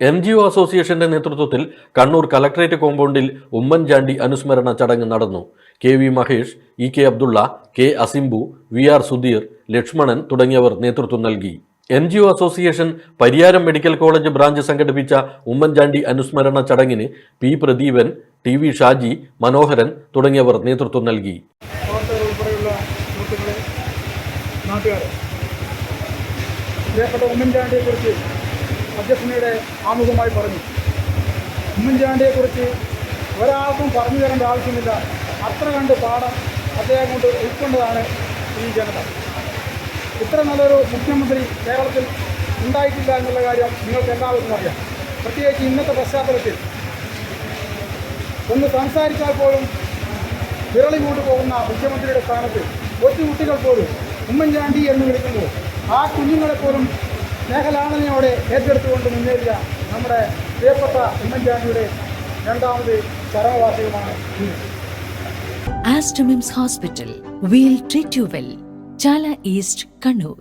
NGO അസോസിയേഷന്റെ നേതൃത്വത്തിൽ Kannur collectorate കോമ്പൗണ്ടിൽ ഉമ്മൻചാണ്ടി അനുസ്മരണ ചടങ്ങ് നടന്നു. KV Mahesh, EK Abdulla, K അസിംബു, VR Sudheer, Lakshmanan തുടങ്ങിയവർ നേതൃത്വം നൽകി. NGO association Pariyaram medical college branch സംഘടിപ്പിച്ച ഉമ്മൻചാണ്ടി അനുസ്മരണ ചടങ്ങിന് P പ്രദീപൻ, TV ഷാജി, മനോഹരൻ തുടങ്ങിയവർ നേതൃത്വം നൽകി. ഉമ്മൻചാണ്ടിയെക്കുറിച്ച് അധ്യക്ഷനയുടെ ആമുഖമായി പറഞ്ഞു. ഉമ്മൻചാണ്ടിയെക്കുറിച്ച് ഒരാൾക്കും പറഞ്ഞു തരേണ്ട ആവശ്യമില്ല. അത്ര കണ്ട് പാഠം അദ്ദേഹം കൊണ്ട് ഉൾക്കൊണ്ടതാണ് ഈ ജനത. ഇത്ര നല്ലൊരു മുഖ്യമന്ത്രി കേരളത്തിൽ ഉണ്ടായിട്ടില്ല എന്നുള്ള കാര്യം നിങ്ങൾക്ക് എല്ലാവർക്കും അറിയാം. പ്രത്യേകിച്ച് ഇന്നത്തെ പശ്ചാത്തലത്തിൽ ഒന്ന് സംസാരിച്ചാൽ പോലും വിരളി മൂട്ട് പോകുന്ന മുഖ്യമന്ത്രിയുടെ സ്ഥാനത്ത് കൊച്ചു കുട്ടികൾ പോലും ഉമ്മൻചാണ്ടി എന്ന് വിളിക്കുമ്പോൾ ആ കുഞ്ഞുങ്ങളെപ്പോലും മേഖലാളനയോടെ ഏറ്റെടുത്തുകൊണ്ട് മുന്നേറിയ നമ്മുടെ പ്രിയപ്പെട്ട ഉമ്മൻചാണ്ടിയുടെ രണ്ടാമത് ചരമവാർഷികമാണ് ഇന്ന്. Aster MIMS Hospital, we'll treat you well. Chala East, Kannur.